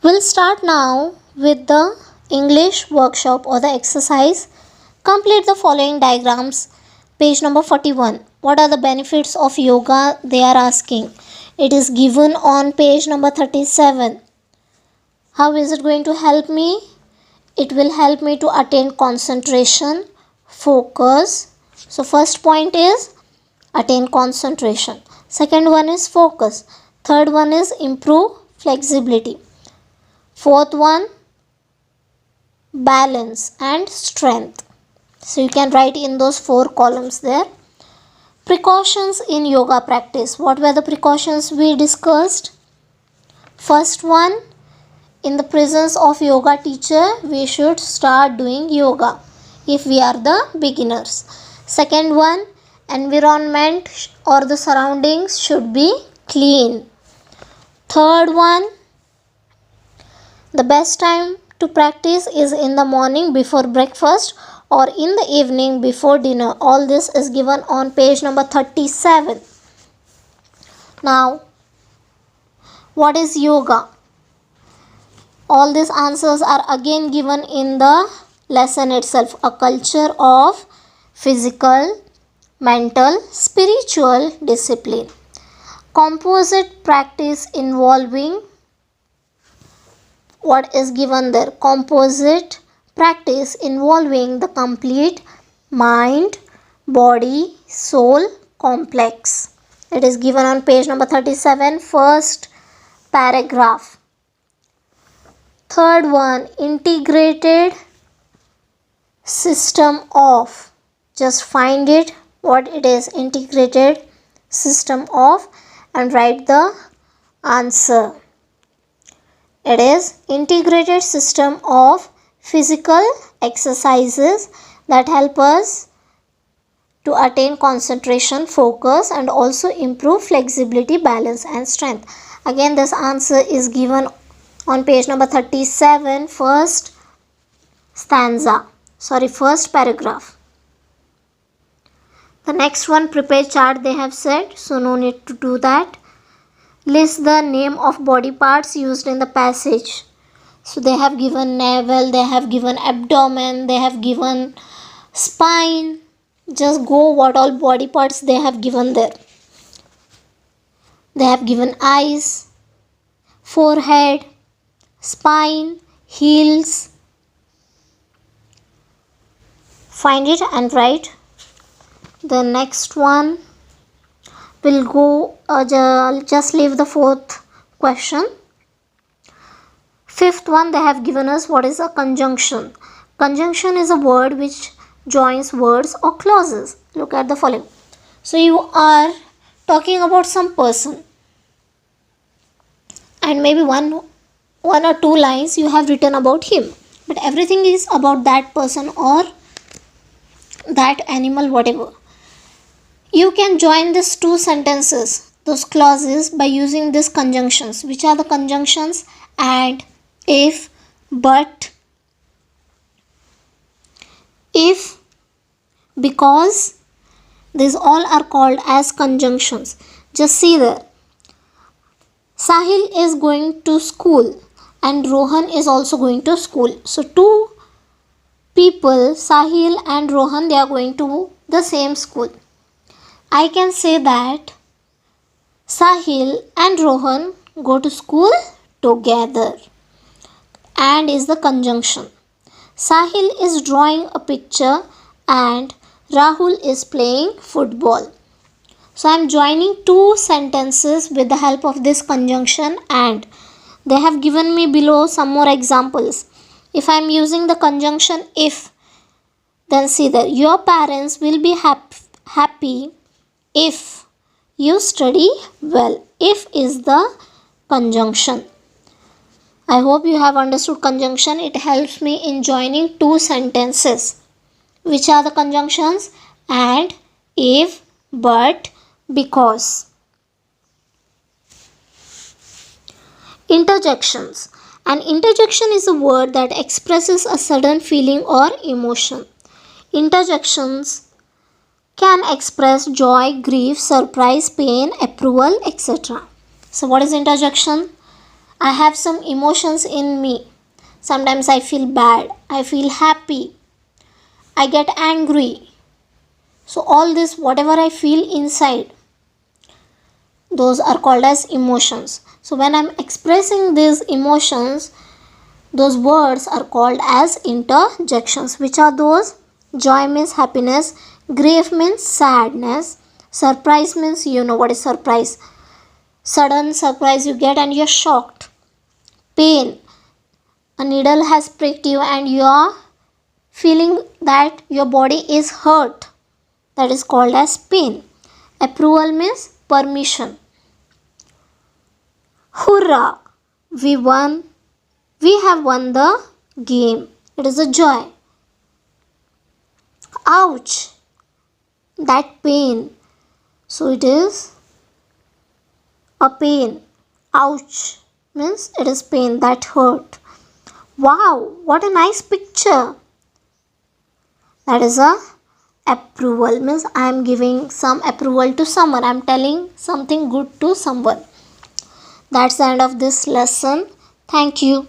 We'll start now with the English workshop or the exercise. Complete the following diagrams. Page number 41. What are the benefits of yoga? They are asking. It is given on page number 37. How is it going to help me? It will help me to attain concentration, focus. So first point is attain concentration. Second one is focus. Third one is improve flexibility. Fourth one, balance and strength. So you can write in those 4 columns there. Precautions in yoga practice. What were the precautions we discussed? First one, in the presence of yoga teacher, we should start doing yoga if we are the beginners. Second one, environment or the surroundings should be clean. Third one, the best time to practice is in the morning before breakfast or in the evening before dinner. All this is given on page number 37. Now, what is yoga? All these answers are again given in the lesson itself. A culture of physical, mental, spiritual discipline. Composite practice involving, what is given there? Composite practice involving the complete mind, body, soul complex. It is given on page number 37, first paragraph. Third one, integrated system of. Just find it, what it is, integrated system of, and write the answer. It is integrated system of physical exercises that help us to attain concentration, focus, and also improve flexibility, balance and strength. Again, this answer is given on page number 37, first paragraph. The next one, prepare chart they have said, so no need to do that. List the name of body parts used in the passage. So they have given navel, they have given abdomen, they have given spine. Just go what all body parts they have given there. They have given eyes, forehead, spine, heels. Find it and write. The next one will go, just leave the 4th question. 5th one, they have given us what is a conjunction. Conjunction is a word which joins words or clauses. Look at the following. So you are talking about some person and maybe one or two lines you have written about him, but everything is about that person or that animal, whatever. You can join these 2 sentences, those clauses, by using these conjunctions. Which are the conjunctions? And, if, but, if, because. These all are called as conjunctions. Just see there. Sahil is going to school and Rohan is also going to school. So 2 people, Sahil and Rohan, they are going to the same school. I can say that Sahil and Rohan go to school together. And is the conjunction. Sahil is drawing a picture and Rahul is playing football. So I am joining 2 sentences with the help of this conjunction and. They have given me below some more examples. If I am using the conjunction if, then see there. Your parents will be happy if you study well. If is the conjunction. I hope you have understood conjunction. It helps me in joining 2 sentences. Which are the conjunctions? And, if, but, because. Interjections. An interjection is a word that expresses a sudden feeling or emotion. Interjections can express joy, grief, surprise, pain, approval, etc. So what is interjection? I have some emotions in me. Sometimes I feel bad, I feel happy, I get angry. So, all this, whatever I feel inside, those are called as emotions. So, when I'm expressing these emotions, those words are called as interjections. Which are those? Joy means happiness, grief means sadness, surprise means, you know what is surprise? Sudden surprise you get and you're shocked. Pain, a needle has pricked you and you are feeling that your body is hurt. That is called as pain. Approval means permission. Hurrah! We won. We have won the game. It is a joy. Ouch! That pain. So it is a pain. Ouch means it is pain, that hurt. Wow, what a nice picture. That is a approval, means I am giving some approval to someone. I am telling something good to someone. That's the end of this lesson. Thank you.